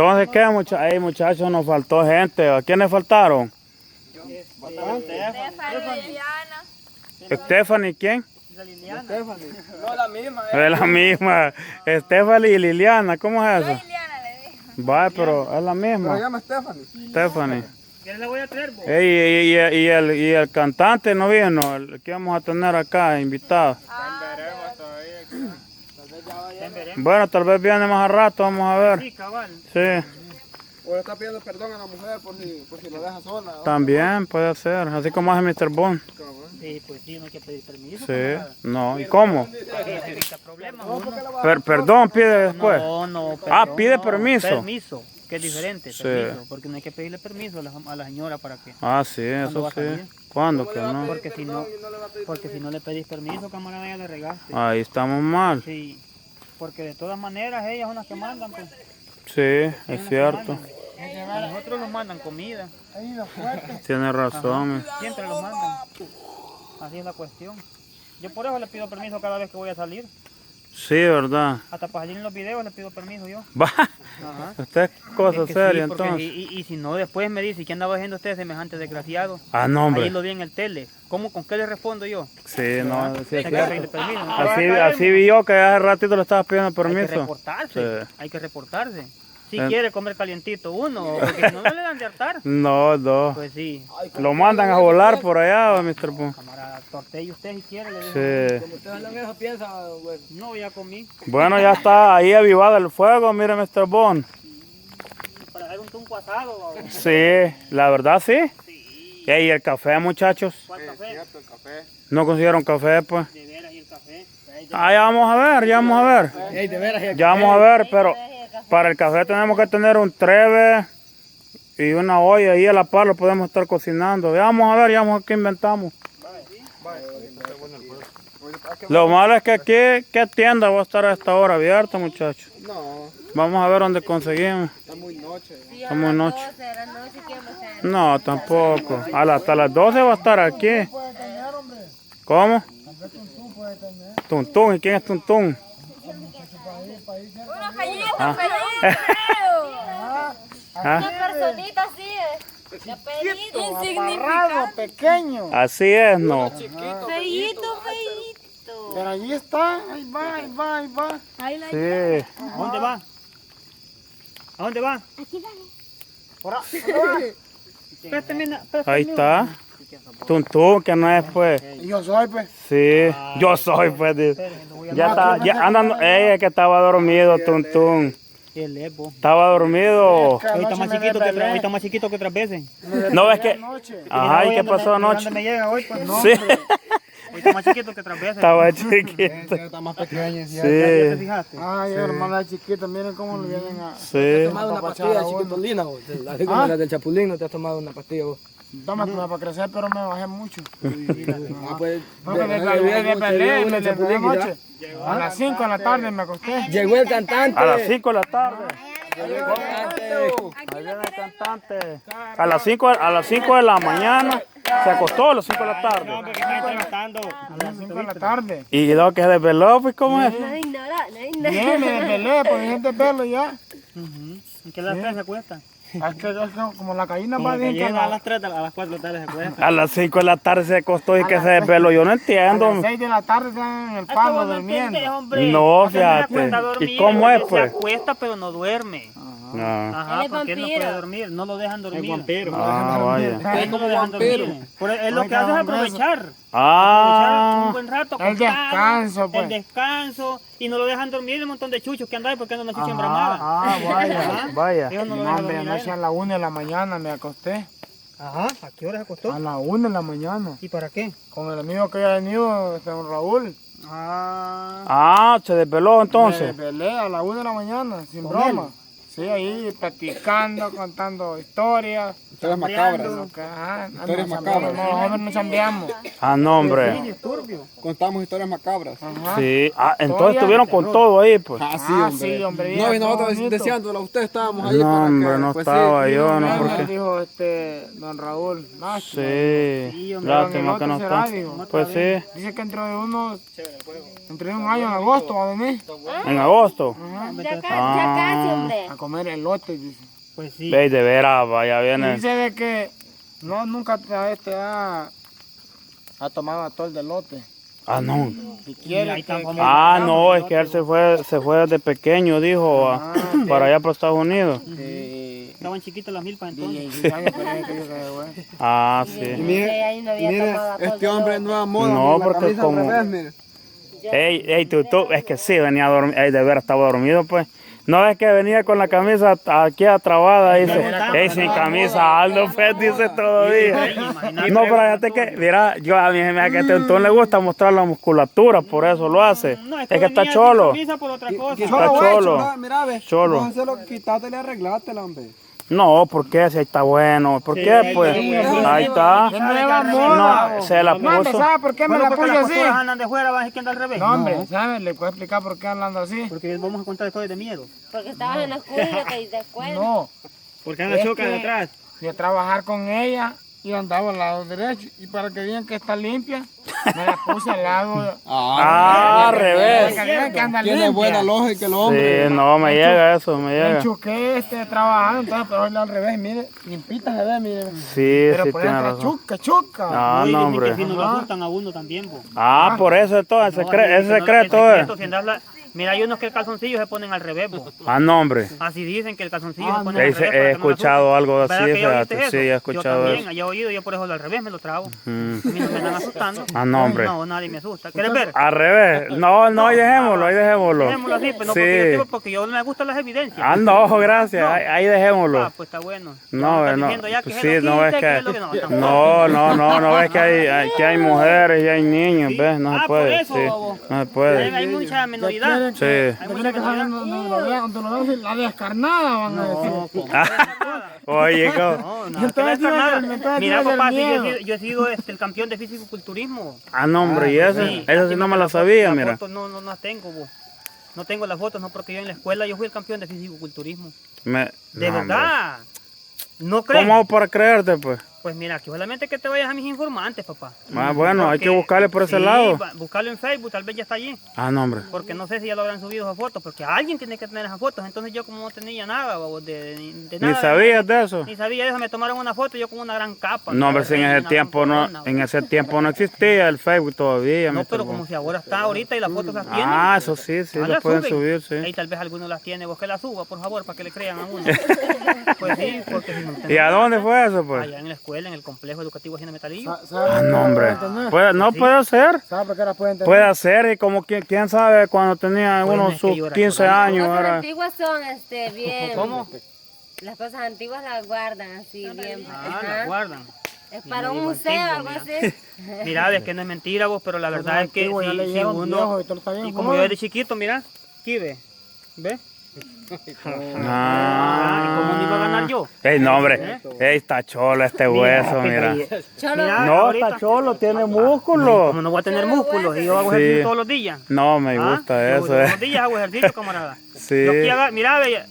Entonces, ¿qué muchachos? Nos faltó gente. ¿A quiénes faltaron? Stephanie, ¿quién? Liliana. No, la misma. Es la misma. Stephanie y Liliana, ¿cómo es eso? Liliana le dije. Va, pero es la Pero misma. llama Stephanie. Stephanie. ¿Quién le voy a traer, vos? Y el cantante no vino, el que vamos a tener acá, invitado. Bueno, tal vez viene más a rato, vamos a ver. Sí, cabal. Sí, O le está pidiendo perdón a la mujer por si lo deja sola. ¿no? también puede ser, así como hace Mr. Bond. Sí, pues sí, no hay que pedir permiso. Sí, no, ¿y cómo? Evita problemas. Perdón, pide después. No, Ah, perdón, pide no. permiso. Permiso, que es diferente, Sí. permiso, porque no hay que pedirle permiso a la señora para que... Ah, sí, ¿Cuándo va eso a sí. salir? ¿Cuándo que no? Porque si no le pedís permiso, camarada, ya le regaste. Ahí estamos mal. Sí, porque de todas maneras ellas son las que mandan, pues. Sí, Ellas es las que cierto. mandan. A nosotros nos mandan comida, Tiene razón. siempre los mandan. Así es la cuestión. Yo por eso le pido permiso cada vez que voy a salir. Sí, verdad. Hasta para salir en los videos le pido permiso yo. Va, Ajá. usted es cosa Es que seria sí, porque entonces. y si no, después me dice, ¿qué andaba haciendo usted semejante desgraciado? Ah, no, Ahí hombre. lo vi en el tele. ¿Con qué le respondo yo? Sí, no, sí es Hay que cierto. pedirle permiso. ¿No? Así vi yo que hace ratito le estaba pidiendo Hay que permiso. reportarse, Sí. hay que reportarse. Si En- quiere comer calientito uno, porque si no, no le dan de hartar. No, no. Pues sí, Lo mandan a volar por allá, Mr. Bond. camarada, tortelle usted si quiere. Le digo. Sí. Como ustedes hablan eso, piensa, güey. No, ya comí. Bueno, ya está ahí avivado el fuego, mire, Mr. Bond. Para hacer un tunco asado, babo. Sí, la verdad sí. Sí. ¿Y el café, muchachos? ¿Cuál café? Cierto, el café. ¿No consiguieron café, pues? De veras, y el café. Ah, ya vamos a ver, ya vamos a ver. Ey, de veras, Ya vamos a ver, pero para el café tenemos que tener un treve y una olla ahí a la par, lo podemos estar cocinando. Ya vamos a ver, ya vamos a ver qué inventamos. Lo malo es que aquí, ¿qué tienda va a estar a esta hora abierta, muchachos? No, Vamos a ver dónde conseguimos. está muy noche. Está muy noche. 12 de la noche, ¿quién va a estar? No, tampoco. Hasta las 12 va a estar aquí. ¿Cómo? Tuntún, ¿y quién es Tuntún? Unos gallitos, Ah. feliz, ¿Ah? una personita así, de apellido, Amarrado, insignificante. pequeño. Así es, ¿no? Feíto, feíto. Pero ahí está, ahí va, ahí va, ahí va. Ahí la Sí. ¿A dónde va? ¿A dónde va? Por ahí. Préstame Ahí está. Tuntún, que no es, pues. Y yo soy, pues. Sí, yo soy, pues. Ya está, ya andan, ella que estaba dormido, Tuntún. El Evo. Estaba dormido. Ahorita más chiquito que ahorita más chiquito que otras veces. No, es que. Noche. Ajá, ¿y qué pasó anoche? ¿Dónde me llega hoy? Pues no. Sí, Ahorita más chiquito que otras veces. estaba chiquito. Está más pequeña. ¿Ya te Sí, fijaste? Ay, hermana chiquita, miren cómo le vienen a... sí. tomado una pastilla chiquitolina, vos. Así como la del chapulín, no te has tomado una pastilla, vos. Tómate para crecer, pero me bajé mucho. Ah, pues. Porque me Llegó una el chapulín, noche. A las 5 de la tarde me acosté. Llegó el cantante. A las 5 de la tarde. Llegó el cantante. Ahí viene el cantante. A las 5 de la mañana. Se acostó a las 5 de la tarde. Hombre, que está entrevistando. A las 5 de la tarde. Y luego que se desveló, pues, ¿cómo es? No hay nada, no hay nada. Bien, me desvelé, porque gente pelo ya. ¿En qué las 3 se acuesta? Es que como la gallina Como va que bien que llega a las 3, a las 4 de la tarde se acuesta. A las 5 de la tarde se acostó y que se desveló. Yo no a las entiendo. 6 de la tarde están en el palo durmiendo. No, fíjate. ¿Y cómo es, pues? Se acuesta pero no duerme. No. Ajá, Él es porque él no vampiro. puede dormir, no lo dejan dormir. Ah, vaya. Él no lo dejan dormir. Él lo que hace es aprovechar. Aprovechar un Ah, buen rato. El descanso, pues. El descanso. Y no lo dejan dormir un montón de chuchos que andan ahí porque andan una chucha Ajá, embramada. ah, vaya. Ajá. vaya. Ellos no lo No, dejan hombre, dormir. a anoche a él. las 1 de la mañana me acosté. Ajá, ¿a qué hora se acostó? A las 1 de la mañana. ¿Y para qué? Con el amigo que había venido, don Raúl. Ah, Ah, se desveló Me entonces. desvelé a las 1 de la mañana, sin ¿Con broma. Sí, ahí platicando, contando historias. Historias macabras. Lo que, ajá, Historias nos macabras. chambeamos, no, nosotros nos chambeamos. Ah, no, hombre. disturbio. Contamos historias macabras. Ajá. Sí. Ah, entonces estuvieron con todo ahí, pues. Ah, sí, Ah, hombre. sí, hombre, No, y bien, nosotros todo bonito. deseándolo a usted estábamos ahí. No, para hombre, que, no pues, estaba sí, yo, no, Me porque... dijo don Raúl, no, Sí, Sí, hombre. lástima que no será, está. digo. Pues sí, dice que dentro de un año, en agosto, va a venir. en agosto. Ya casi, hombre. A comer elote, dice. Pues sí. Ey, de veras, vaya, Y viene. dice de que no, nunca ha tomado atol de elote. Ah, no. Si quiere ahí que... están como- Ah, no, es que él se fue desde pequeño, dijo, para allá para Estados Unidos. Estaban chiquitas las milpas entonces. 16 años, pero es que yo quedé bueno. Ah, sí. Mire, ahí no había tomado alcohol Este de hombre lote. nueva moda. No, la porque camisa al como- revés, mire. Ey, tú, es que sí, venía a dormir, ey, de veras estaba dormido, pues. No es que venía con la camisa aquí atrabada, dice, ey, sin camisa, Aldo Fett dice todavía. No, pero fíjate que, mira, a mí se me da que a este Antón le gusta mostrar la musculatura, por eso lo hace. No, Es que está venía sin cholo. camisa por otra cosa. Está cholo. Mira, ve. Cholo. Vos haces lo que quitátela y arreglátela, hombre. No, ¿por qué? Si ahí está bueno. ¿Por qué? Pues ahí está. Es nueva moda. No, se la Mande, puso. ¿sabe por qué me Bueno, la porque puse las así? costuras andan de fuera, van a decir que anda al revés. No, hombre, ¿sabes? ¿Le puedo explicar por qué hablando así? Porque vamos a contar historias de miedo. Porque estabas en la escuela y no te diste cuenta. No, Porque anda Es choca que- de atrás. fui a trabajar con ella y andaba al lado derecho. Y para que digan que está limpia, me la puse al lado. Ah, al Para revés. que digan que anda Tiene limpia. buena lógica el hombre. Sí, no, me llega eso, me Me llega. choqué trabajando, entonces, pero hoy al revés, mire, limpita se ve, mire. Sí, Pero sí, por tiene dentro razón. chuca, chuca. Ah, Uy, no, dicen que si hombre. no lo asustan a uno también, po. Ah, por eso es todo, el No, secreto, dicen es que no, secreto, el si andas mira, hay unos que el calzoncillo se ponen al revés, po. Ah, no, hombre. Así dicen que el calzoncillo se pone al He revés. para que no lo escuchado asusten. algo así, ¿Verdad que ya oíste fíjate, eso? sí, he Yo escuchado también, eso. he oído, yo por eso al revés me lo trago. Mm. A mí no me andan asustando. Ah, no, hombre. No, nadie me asusta. ¿Quieres ver? Al revés. No, no, ahí dejémoslo, ahí dejémoslo. Dejémoslo así, pues no, porque yo Sí. digo, porque yo no me gustan las evidencias. Ah, no, gracias, ahí dejémoslo. Ah, pues está bueno. No, Ya me están no, diciendo ya pues que sí, se lo no es quite, que, es lo que no, tampoco. no ves que hay mujeres y hay niños, Sí. ¿ves? No se Ah, puede, por eso, sí, bobo. no se puede. Hay mucha minoridad. Sí. Hay mucha minoridad. Donde lo vean, la descarnada van a decir. No, ¿cómo? Oye, ¿cómo? No, no, Entonces que no es tiene que- nada. entonces Mira, tiene que papá, ser sí, miedo. yo he sido el campeón de físico-culturismo. Ah, no, hombre, y eso, Sí, eso sí no me la sabía, las mira. fotos no las tengo, bo. No tengo las fotos, no, porque yo en la escuela yo fui el campeón de físico-culturismo. De No, hombre. verdad. ¿No crees? ¿Cómo hago para creerte, pues? Pues mira, que solamente que te vayas a mis informantes, papá. Ah, bueno, hay que Porque- buscarle por ese sí, lado. Buscarlo en Facebook, tal vez ya está allí. Ah, no, hombre. Porque no sé si ya lo habrán subido esas fotos, porque alguien tiene que tener esas fotos. Entonces yo como no tenía nada, bobo, de nada. Ni sabías de eso. Ni sabía de eso, me tomaron una foto y yo con una gran capa. No, hombre, si en ese Una tiempo no, corona, en ese tiempo no existía el Facebook todavía. No, Mr. pero Bo. como si ahora está ahorita y las fotos las tienen. Ah, eso sí, sí, Ah, las las pueden suben. subir, Ahí sí. tal vez alguno las tiene, vos que las suba, por favor, para que le crean a uno. Pues sí, porque si no ¿Y a dónde fue eso, pues? allá en la escuela, en el complejo educativo Hacienda Metalillo. Ah, no, hombre. Puede ser. ¿Sabes por qué la pueden tener? Puede ser, y como quién sabe, cuando tenía Bueno, unos es que sus yo era 15 chorro. años, Las cosas era... antiguas son bien. ¿Cómo? Las cosas antiguas las guardan así bien. Ah, Ajá. las guardan. Es para un digo, museo, antiguo, algo mira. así. Mira, es que no es mentira vos, pero la verdad es que antiguo, ya si leyeron, uno... viejo, y todo está bien Y como joven. yo desde chiquito, mira, aquí ve. ¿Ves? Ah. ¿Y cómo me iba a ganar yo? Ey, no, hombre. Ey, está cholo este hueso, mira. Cholo, Mira, No, ahorita- está cholo, tiene músculo. Como no voy a tener músculos y yo hago Sí. ejercicio todos los días. No, me ¿Ah? gusta Yo eso, todos los días hago ejercicio, camarada. Sí. Yo aquí mira, ve,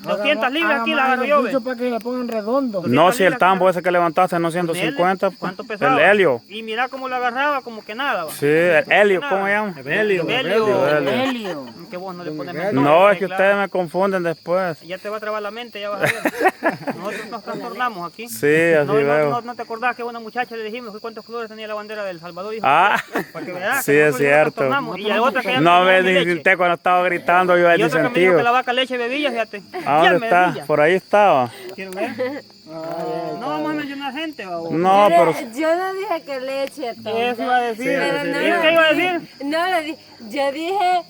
200 libras aquí las agarro yo, ve. para que le pongan redondo. No, si el tambo ese que levantaste no 150. ¿Cuánto El pesaba? helio. Y mira cómo lo agarraba, como que nada. Va. Sí, el helio, ¿cómo se llama? Helio. Helio. Que vos no le pones más No, nombre, es que claro. ustedes me confunden después. Ya te va a trabar la mente, ya vas a ver. Nosotros nos trastornamos aquí. Sí, así no, veo. no te acordás que a una muchacha le dijimos que cuántos colores tenía la bandera del Salvador. Dijo, Ah, para que veas sí, que es nosotros nos cierto. trastornamos. Y hay otra que ya No me me leche. distinté cuando estaba gritando yo el Y otra que me dijo disentido. que la vaca leche bebía, fíjate. ¿A dónde está? Por ahí estaba. ¿Quieren ver? No vamos a mencionar gente, babo. No, pero... yo no dije que leche, Tom. Eso iba a decir. Pero no, ¿Y qué iba a decir? No le dije, yo dije,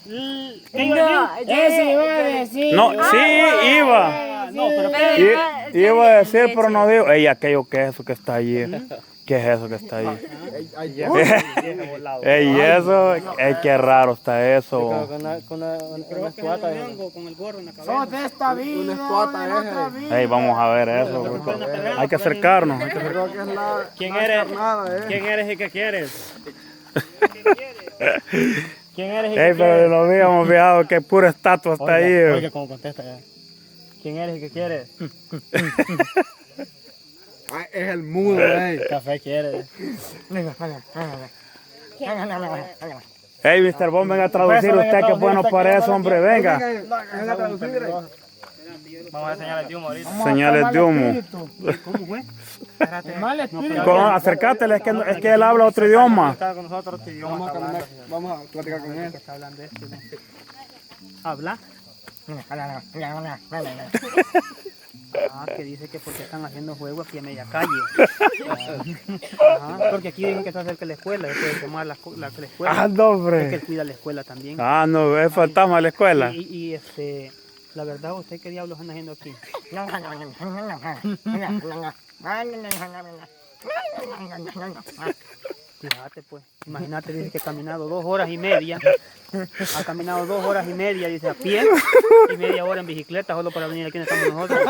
¿Qué iba a decir? no, yo dije, No, sí, iba. No, pero pero Iba a decir, pero no digo. Ey, aquello, ¿qué es eso que está allí? ¿Qué es eso que está allí? Ey, eso, ey, qué raro está eso. con el gorro en la cabeza. Sos de esta vida, de otra vida. Ey, vamos a ver eso. porque hay que acercarnos. Hay que acercarnos. Creo que es la ¿Quién eres? carnada, ¿Quién eres y qué quieres? ¿Quién eres y qué Ey, pero quieres? no habíamos fijado que pura estatua está ahí. Oiga, cómo contesta ya. ¿Quién eres y qué quieres? Ay, es el mudo, ey. Café quieres. Ey, Mr. Bon, venga a traducir usted que es bueno para eso, hombre. Venga. Venga a traducir. Vamos a hacer señales de humo ahorita. Señales de humo. ¿Cómo fue? Espérate. Mal espíritu. Acércatele, es que él habla otro idioma. Está con nosotros otro idioma. Vamos a está caminar, hablando. vamos a platicar con él. Que está hablando esto, ¿no? ¿Habla? Ah, que dice que porque están haciendo juego aquí a media calle. Ajá, porque aquí dicen que está cerca de la escuela, después de quemar la escuela. Ah, no, Es que hombre. él cuida la escuela también. Ah, no, es fantasma de la escuela. La verdad, ¿usted qué diablos anda haciendo aquí? Fíjate pues, imagínate, dice que ha caminado 2 horas y media. Ha caminado 2 horas y media, dice, a pie. Y media hora en bicicleta, solo para venir aquí donde estamos nosotros.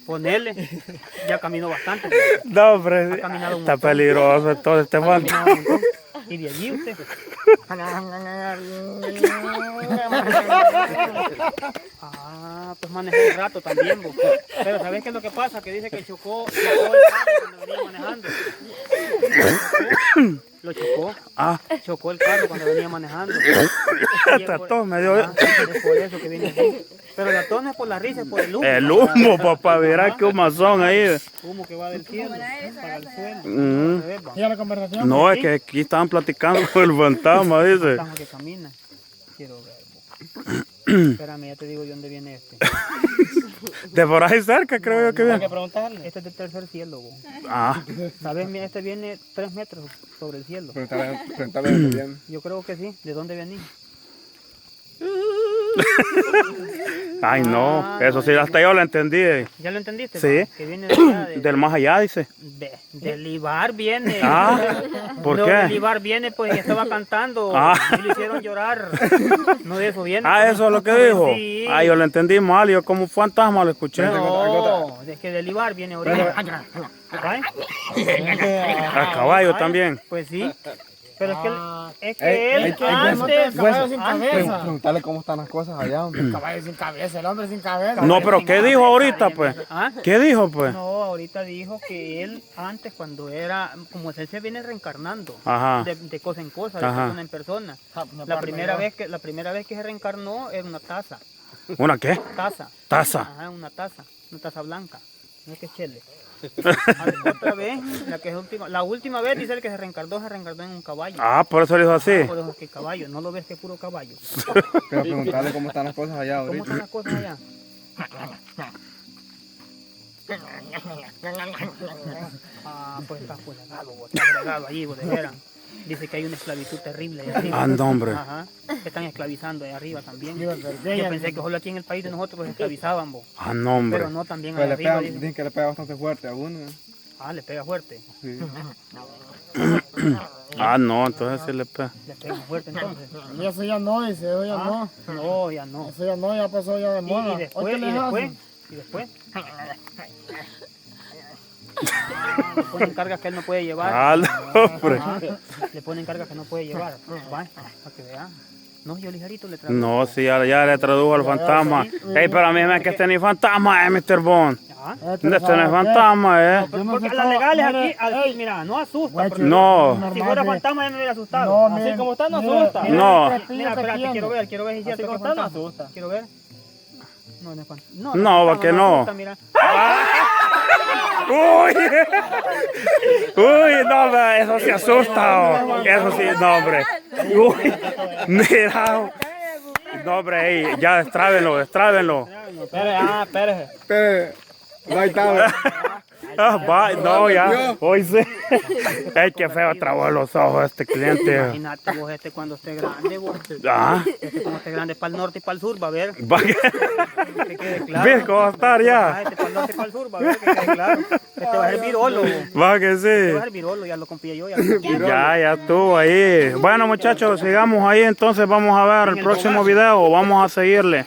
Ponele, ya caminó bastante. No, hombre. Ha caminado un Está montón. peligroso todo este Ha fantasma. caminado un montón. Y de allí usted. Ah, pues manejó un rato también, vos. Pero ¿sabes qué es lo que pasa? Que dice que chocó el carro cuando venía manejando. Lo chocó. Ah, Chocó el carro cuando venía manejando. hasta todo me dio Es por eso que viene así. Pero la tos no es por la risa, es por el humo. el humo, papá. Verá qué humazón ahí. Humo que va del cielo para el suelo. Mm. Se ve, va. ¿Y a la conversación? No, es que aquí estaban platicando con el fantasma, dice. Fantasma que camina. Quiero ver. Bo. Espérame, ya te digo de dónde viene este. De por ahí cerca, creo yo que Hay viene. que preguntarle. Este es del tercer cielo, bo. Ah, ¿Sabes? Mira, este viene 3 metros sobre el cielo. Preguntarle bien. Yo creo que sí. ¿De dónde venís? ay, no. Eso sí, hasta yo lo entendí. ¿Ya lo entendiste? Sí. Va? Que viene de allá, Del más allá, dice. del Ibar viene. Ah, ¿por No, qué? del Ibar viene, pues y estaba cantando. Ah. Y lo hicieron llorar. No de eso viene. Ah, eso es lo que dijo. Sí. Ah, yo lo entendí mal. Yo como fantasma lo escuché. No, es que del Ibar viene ahorita. ¿Ay? A caballo también. Pues sí. Pero es que él El antes... caballo sin antes- cabeza. Preguntarle cómo están las cosas allá, hombre. El caballo sin cabeza, el hombre sin cabeza. No, pero ¿qué dijo ahorita, pues? ¿Ah? ¿Qué dijo, pues? No, ahorita dijo que él antes cuando era, como él se viene reencarnando, Ajá. de cosa en cosa, de Ajá. persona en persona. La primera vez que se reencarnó era una taza, ¿Una qué? Taza. ajá, una taza blanca, no es que es chele. Otra vez, la última vez dice él que se reencarnó en un caballo. Ah, por eso lo dijo así. Por eso es que caballo, no lo ves que es puro caballo. Pero preguntarle cómo están las cosas allá ¿Cómo están ahorita. las cosas allá? Ah, pues está fregado, vos, está fregado allí, vos, de veras. Dice que hay una esclavitud terrible ahí arriba. Ah, no, hombre. Ajá. Que están esclavizando ahí arriba también. Yo Yo pensé que solo aquí en el país de nosotros los esclavizaban, vos. Ah, no, hombre. Pero no, también Pero allá le arriba. pega, dicen que le pega bastante fuerte a uno. Ah, le pega fuerte. Sí. Ah, no, entonces sí le pega. Le pega fuerte entonces. Y eso ya no, dice, eso ya no. No, ya no. Eso ya no, ya pasó ya de moda. Y después, y después. Le ponen cargas que él no puede llevar. Ah, no, hombre. Ajá. Le ponen cargas que no puede llevar. Va, para que vea. No, yo ligerito le traigo. No, sí, ya le tradujo al fantasma. Ey, pero a mí me que este ni fantasma, Mr. Bond. Ah. Este no es fantasma, Porque a las legales aquí, mira, no asusta. porque No. Si fuera fantasma ya me hubiera asustado. No, Así miren, como está, no miren, asusta. miren No. el crepillo Mira, que espérate, tiene. quiero ver si es cierto que está, no fantasma. asusta. Quiero ver. No, no es fantasma. No, ¿por qué no? asusta, mira. Uy, uy, no, hombre, eso sí asusta, oh. Eso sí, no, hombre. Uy, mira, no, hombre, ey, ya destrábenlo. Espérese. Pero, ahí está. Ah, va, no, ya, hoy sí. Ey, qué feo trabó los ojos este cliente. Imagínate vos cuando esté grande, vos. Ah, Cuando esté grande para el norte y para el sur, va a ver. va Que quede claro. ¿Ves cómo va a estar ya? Para el norte y para el sur, va a ver, que quede claro. Va a ser virolo. Va que Va a sí. ser virolo, ya lo compré yo. Ya lo compré. Ya estuvo ahí. Bueno, muchachos, sigamos ahí, entonces vamos a ver el próximo video, vamos a seguirle.